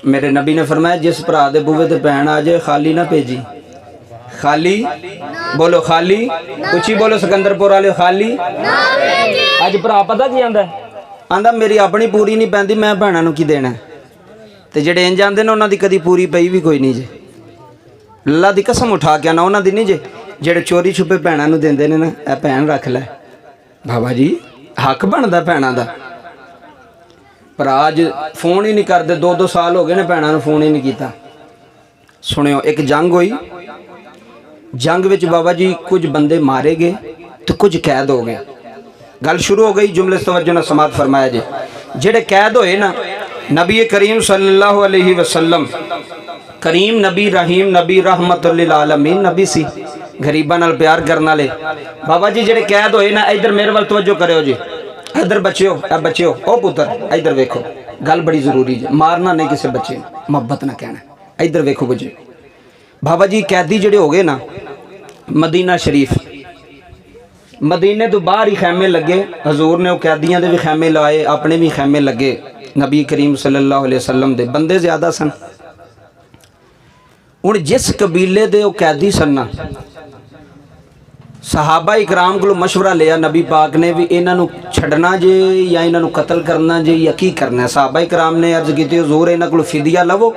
मेरे नबी ने फरमाया जिस भरा दे बूहे ते भैन आ जाए खाली ना भेजी। खाली बोलो, खाली उची बोलो सिकंदरपुर वाले, खाली अज भरा पता की आंदा आंदा मेरी अपनी पूरी नहीं पैंदी, मैं भैनों नूं की देना। तो जेडे इंज आंदे ने उन्हां दी कदी पूरी पई भी कोई नहीं जे। अल्लाह दी कसम उठा के ना उन्हां दी नहीं जे। जेडे चोरी छुपे भैनों नूं देंदे ने ना, ए भैन रख लै बाबा जी, हक बनदा भैनों दा। पर अज फोन ही नहीं करते, 2-2 साल हो गए ने भैनों फोन ही नहीं किया। सुनियो, एक जंग हुई, जंग विच बाबा जी कुछ बंदे मारे गए तो कुछ कैद हो गए। गल शुरू हो गई, जुमले तवज्जो नाल समात फरमाया जी। जेडे कैद होए ना, नबी करीम सल्लल्लाहु अलैहि वसल्लम, करीम नबी, रहीम नबी, रहमतुल लिल आलमीन नबी सी, गरीबां नाल प्यार करने वाले। बाबा जी जेडे कैद होए ना, इधर मेरे वाल तवज्जो करो जी, इधर बच्चियो, ए बच्चियो, ओ पुत्र इधर वेखो, गल बड़ी जरूरी है, मारना नहीं किसी बच्चे, मोहब्बत ना कहना, इधर वेखो बच्चे। बाबा जी कैदी जेडे हो गए ना, मदीना शरीफ, मदीने तो बाहर ही खैमे लगे, हजूर ने कैदियों के भी खैमे लाए, अपने भी खैमे लगे। नबी करीम सल्लल्लाहु अलैहि वसल्लम दे बंदे ज़्यादा सन। हुण जिस कबीले दे कैदी सन ना, सहाबा इकराम को मशवरा लिया नबी पाक ने भी इन्हों छड़ना जे या इन्हों कतल करना जे या की करना है। सहाबा इकराम ने अर्ज की हजूर इन्हों को फिदिया लवो,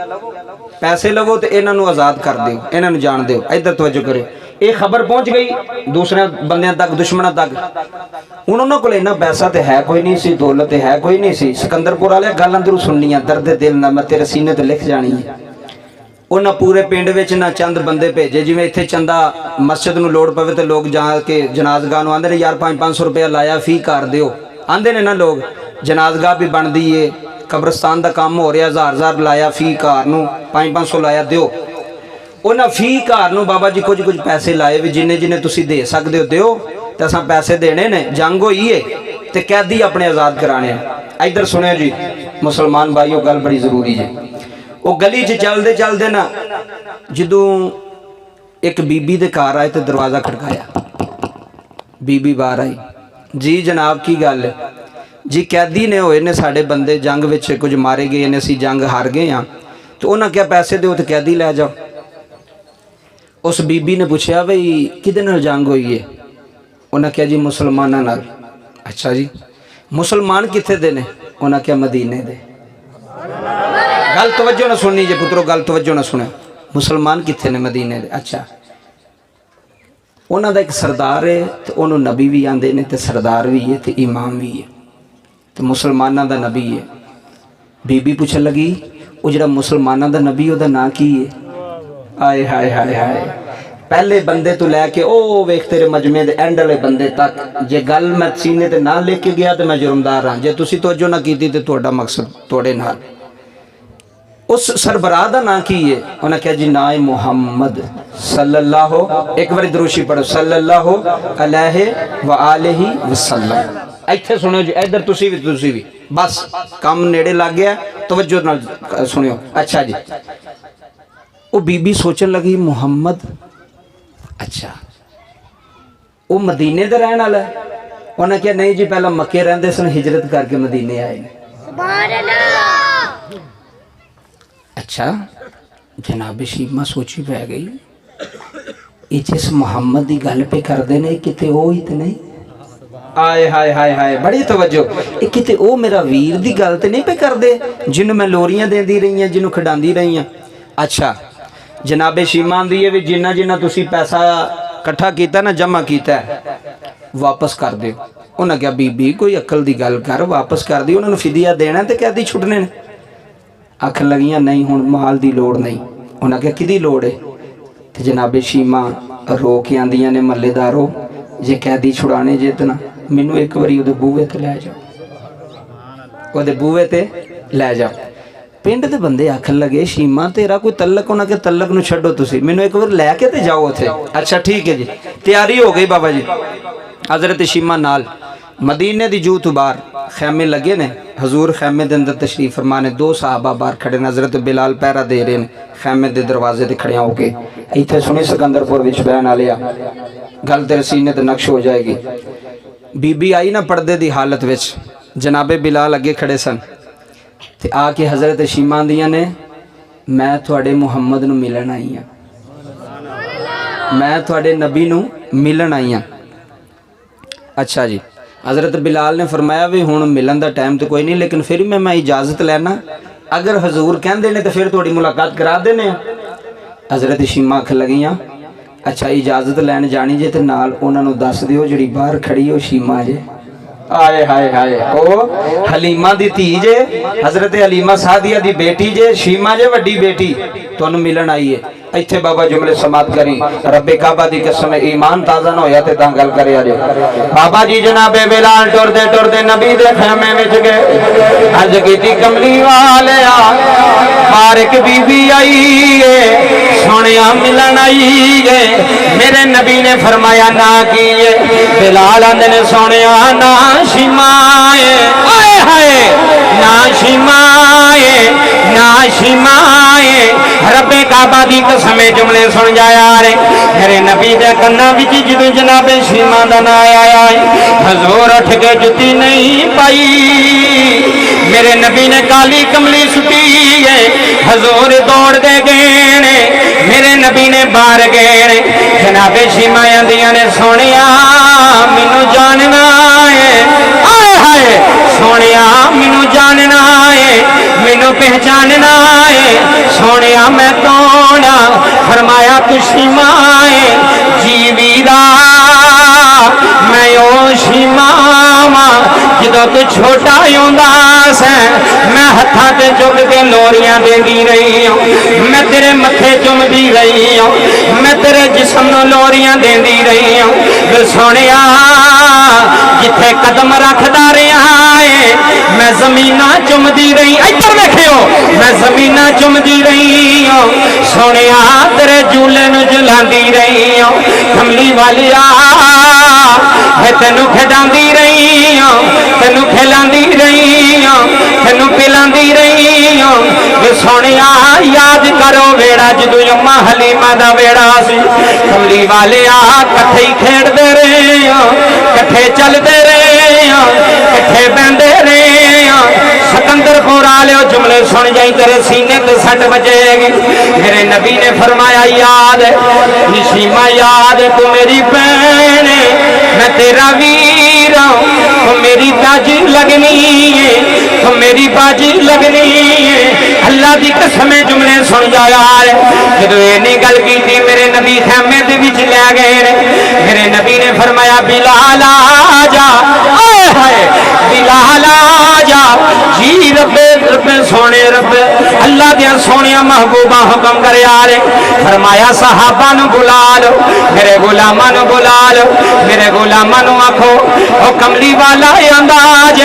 पैसे लवो तो इन्हों आज़ाद कर दो, इन्हों जान दो। इधर तवज्जो करो, ये खबर पहुँच गई दूसरे बंदियां तक, दुश्मनों तक। उन्होंने को इन्ना पैसा तो है कोई नहीं सी, दौलत है कोई नहीं सी। सिकंदरपुर वाले गल अंदरों सुननी, दर्द दिल ना मैं तेरे सीने ते लिख जानी है। उन्हें पूरे पिंड विच ना चंद बंदे भेजे, जिवें इत्थे चंदा मस्जिद नूं लोड़ पवे तो लोग जाके जनाजगाह नूं आंदे ने यार 500-500 रुपया लाया फी कर दिओ, आंदे ने ना लोग। जनाजगाह भी बनदी है, कब्रस्तान का काम हो रहा, 1000 लाया फी घर नूं, 500-500 लाया दिओ। उन्हें फी घर नूं बाबा जी कुछ पैसे लाए भी, जिन्ने जिन्ने तुसी दे सकदे हो दिओ, ते असां पैसे देने ने, जंग होई है ते कैदी अपने आज़ाद कराने। इधर सुनियो जी मुसलमान भाईओ, गल बड़ी जरूरी है। वो गली च चलते चलते ना, जदों एक बीबी दे घर आए तो दरवाज़ा खड़काया, बीबी बाहर आई, जी जनाब की गल है जी, कैदी ने होए ने साडे बंदे, जंग विच कुछ मारे गए ने, असीं जंग हार गए हाँ, तो उन्हें क्या पैसे दो तो कैदी लै जाओ। उस बीबी ने पूछा बई किहदे नाल जंग हुई है? उन्हें क्या जी मुसलमानों नाल। अच्छा जी, मुसलमान कित्थे दे ने? उन्हें क्या मदीने दे। गल तवज्जो ना सुननी जे पुत्रो, गल तवज्जो ना सुने, मुसलमान कित्थे ने? मदीने दे। अच्छा, उन्हों का एक सरदार है तो उन्होंने नबी भी आते हैं, तो सरदार भी है तो इमाम भी है, तो मुसलमानों का नबी है। बीबी पूछन लगी वो जो मुसलमानों का नबी वह नाम की है? आए हाय हाय हाय, पहले बंदे तो लैके ओ वेख तेरे मजमे दे एंड वाले बंदे तक, जे गल मैं सीने ते ना लेके गया तो मैं जुर्मदार हाँ, जे तुसी तवज्जो ना की तो तुहाडा मकसद तुहाडे नाल। उस सरबराह का नाम की है? उन्हें क्या जी ना है मुहम्मद सल्लल्लाहु, एक बार द्रूशी पढ़ो, सल्लल्लाहु अलैहि व आलिहि वसल्लम। इत्थे सुनो जी, इधर तुसी भी बस काम नेड़े लग गया, तवज्जो नाल सुनियो। अच्छा जी, वो बीबी सोचन लगी मुहम्मद, अच्छा वो मदीने का रहने वाला है? उन्हें क्या नहीं जी, पहला मक्के रहंदे सन, हिजरत करके मदीने आए। अच्छा, जनाब शीमा सोची पै गई, ये जिस मुहम्मद की गल पे करते ने किते वो ही तो नहीं? आए हाय हाय हाय, बड़ी तवज्जो, ये किते वो मेरा वीर की गल तो नहीं पे करते, जिन्होंने मैं लोरियां देंदी रही हैं, जिन्होंने खिडांदी रही हैं। अच्छा, जनाबे शीमा आंदी है भी जिन्ना जिन्ना तुसी पैसा इकट्ठा किया ना, जमा किया, वापस कर दो। उन्हें क्या बीबी कोई अकल की गल कर, वापस कर दी, उन्होंने फिदिया देना तो कैदी छुटने ने। आखन लगियां नहीं हुण माल की लोड़ नहीं। उन्हें क्या किहदी लोड़ है? तो जनाबे शीमा रो के आंदियां ने, महल्लेदारो जे कैदी छुड़ाने जे तना मैनू एक बारी उहदे बूहे ते लै जाओ, उहदे बूहे ते लै जाओ। पिंड के बंदे आखन लगे शीमा तेरा कोई तलक? उन्हें क्या तलक नूं छड्डो, तुसीं मैनू एक बार लैके ते जाओ उत्थे। अच्छा ठीक है जी, तैयारी हो गई बाबा जी। हज़रत शीमा नाल मदीने की जूह तो बाहर खैमे लगे ने, हजूर खैमे के अंदर तशरीफ फरमा ने, 2 साहबा बाहर खड़े ने, हज़रत बिलाल पहरा दे रहे हैं खैमे के दरवाजे ते खड़े होके। इत्थे सुनी सिकंदरपुर विच बहन वालिया, गल तेरे सीने ते नक्श हो जाएगी। बीबी आई ना पर्दे की हालत विच, जनाबे बिलाल अगे खड़े सन, ते आके हज़रत शीमा दियां ने मैं थोड़े मुहम्मद नूं मिलन आई हाँ, मैं थोड़े नबी नूं मिलन आई हाँ। अच्छा जी, हज़रत बिलाल ने फरमाया भी हुण मिलन दा टाइम तो कोई नहीं, लेकिन फिर भी मैं इजाज़त लैना, अगर हजूर कहंदे ने तो फिर थोड़ी मुलाकात करा देने। हज़रत शीमा आख लगियां अच्छा इजाज़त लैन जानी जे तो नाल उन्हां नूं दस दिओ जिहड़ी बाहर खड़ी हो शीमा जे। आए हाय हाय, ओ हलीमा दी धी जे, हज़रत हलीमा सादिया दी बेटी जे, शीमा जे वड्डी बेटी तुहानूं मिलन आई है। इत्थे बाबा जुमले समात करी, रब्बे काबा दी कसम ईमान ताज़ा ना होया ते तां गल करे अजे। बाबा जी जनाबे बिलाल टुरदे टुरदे नबी दे खेमे विच गए, अर्ज कीती कमली वाले बारिक बीबी आई है, सोनिया मिलन आई है। मेरे नबी ने फरमाया ना की है, बिलाल आंदे ने सोनिया ना शिमाए, आए हाय ना शिमाए ना शिमाए, रब्बे काबा दी कसम जुमले सुन जाया रे। मेरे नबी दे कन्ना विच जदों जनाबे शीमा दा ना आया, हजूर उठ के जुती नहीं पाई। मेरे नबी ने काली कमली सुटी है, हजूर दौड़ दे गए ने, मेरे नबी ने बाहर गए, जनाबे शीमा आंदियां ने सोनिया मैनू जानना है, आए हाय सोनिया मैनू जानना है, मैनू पहचानना है, सोनिया मैं कौन आ, फरमाया तू शीमा है जी वीरा, मैं ओ शीमा जो तू छोटा होंदा से मैं हथा ते चुक के लोरियां देंदी रही हूँ, मैं तेरे मथे चुमदी रही हूँ, मैं तेरे जिस्म नूं लोरियां देंदी रही हूँ। सोनिया जिथे कदम रखदा रहा है मैं जमीना चुमदी रही, इधर देखियो मैं जमीना चुमदी रही हूँ, सोनिया तेरे झूले नूं झुलांदी रही हूँ, कमली वालिया मैं तेनू खिडांदी रही हूँ, तेनू खिलांदी रही हूँ, तेनू पिलांदी रही हूँ। सोनिया याद करो वेड़ा जदों अम्मा हलीमा दा वेड़ा सी, कमली वालिया कट्ठे खेडदे रहे हो, कट्ठे चलदे रहे हो, कट्ठे बहंदे रहे हो। सिकंदरपुर आलियो जुमले सुन जाई तेरे सीने ते सट बजेगी। मेरे नबी ने फरमाया याद निशीमा याद तू मेरी बहन मैं तेरा वीर हूं, तो मेरी बाजी लगनी है, तो मेरी बाजी लगनी है। अल्लाह की कसम जुमले सुन जाया जो इन्नी गल की थी मेरे नबी खेमे दे विच ले गए। मेरे नबी ने फरमाया बिलाल आजा, बिलाल आजा जी रब्बे रब्बे सोने रब्बे अल्लाह दिया सोनिया महबूबा हुक्म करे यारे। फरमाया सहाबा नु बुला लो, मेरे गुलामा नु बुला लो, मेरे गुलामा नु आखो ओ कमली वाला अंदाज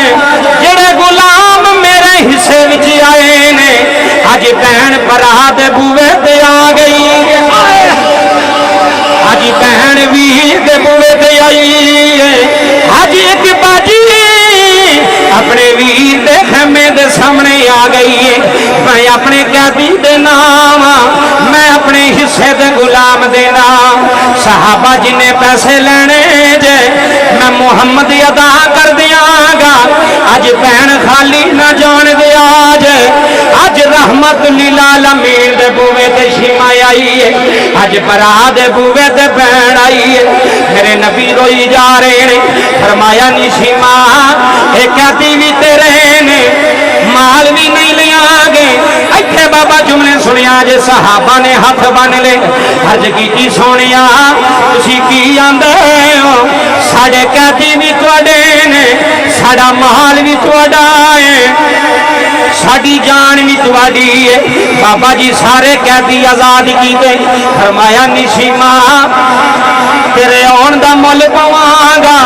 जेड़े गुलाम मेरे हिस्से विच आए ने अज भैन भरा दे बूवे ते आ गई, अज भैन वीर दे बूवे ते आई, अज एक बाजी अपने वीर दे खेमे दे सामने आ गई है। मैं अपने कैदी दे नाम मैं अपने हिस्से दे गुलाम दे नाम सहाबा जिन्हें पैसे लेने जे मैं मुहम्मद अदा कर दियांगा। अज भैन खाली ना जान दिया जे अज रहमत लिल आलमीन दे बूवे ते शीमा आई है, अज भरा दे बूवे ते भैन आई है। मेरे नबी रोई जा रहे ने फरमाया नी शीमा एक कैदी भी तेरे ने माल भी नहीं लिया गए। इत्थे बाबा जुमले सुनिया जे सहाबा ने हाथ बन ले अर्ज की सोनिया तुसी की आंदे हो, साडे कैदी भी तुहाडे ने, साडा माल भी तुहाडा है, साडी जान भी तुहाडी है। बाबा जी सारे कैदी आजाद कीते। फरमाया निशीमा तेरे आउण दा मुल पवांगा,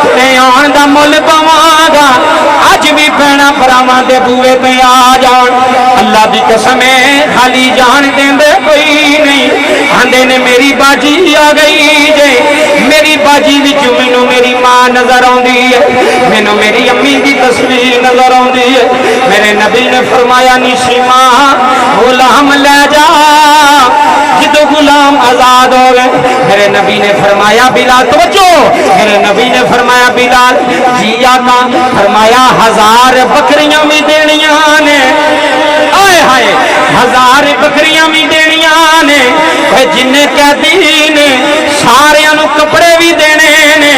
तेरे आउण दा मुल पवांगा। अज भी भैणा भरावां दे बूवे पे आ जान, अल्लाह दी कसम खाली जान देंदे कोई नहीं। आंदे ने मेरी बाजी आ गई जे, मेरी बाजी विच मैनू मेरी मां नजर आउंदी है, मैनू मेरी अम्मी की तस्वीर नजर आउंदी है। मेरे नबी ने फरमाया निशीमा गुलाम ले जा, जो गुलाम आजाद हो गए। मेरे नबी ने फरमाया बिलाल तवज्जो, मेरे नबी ने फरमाया बिलाल जी आका, फरमाया 1000 बकरियां भी देनियां ने, आए हाय 1000 बकरियां भी देनिया ने, जिन्ने कैदी ने सारियां नू कपड़े भी देने ने।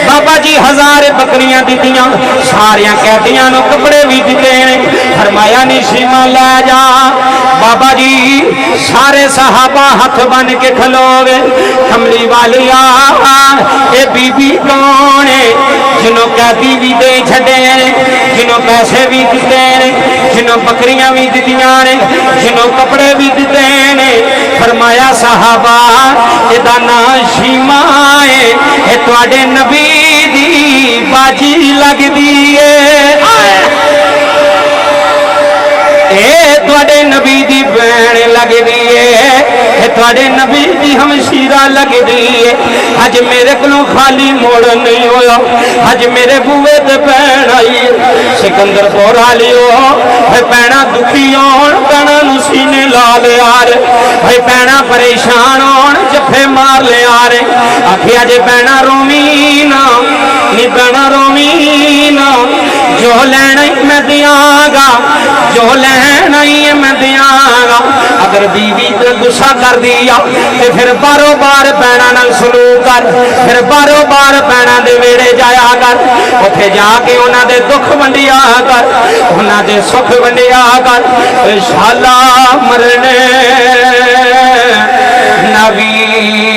बाबा जी 1000 बकरियां दित्तियां, सारिया कैदियां नू कपड़े भी दिते ने। फरमाया निशीमा लै जा। बाबा जी सारे सहाबा हथ बन के खलोगे। कमली वालिया ये बीबी कौन है जिन्हों कैदी भी दे छड़े, जिन्हों पैसे भी दिते ने, जिन्हों बकरियां भी दित्तियां ने, जिन्हों कपड़े भी दिते ने। फरमाया साहबा इहदा नाम शीमा है, ये तुहाडे नबी दी बाजी लगदी है, तुहाडे नबी दी भैन लगदी है, तुहाडे नबी दी हमशीरा लगदी है। अज मेरे को खाली मोड़ नहीं होया, अज मेरे बूहे ते भैन आई सिकंदरपुर वालियो। भैना दुखी होन, भैना नूं सीने ला लिया रे, भाई भैना परेशान होन जफे मार लिया रे। आखिया जे भैना रोवी ना, नी भैना रोवी ना, जो लैना मैं दियांगा, जो लैना ही मैं दियांगा। अगर बीवी ने गुस्सा कर दिया तो फिर बारों बार भैना नाल सलूक कर, फिर बारों बार भैना दे वेड़े जाया कर, उत्थे जाके उन्हां दे दुख वंडिया कर, उन्हां दे सुख वंडिया कर। शाला मरने नबी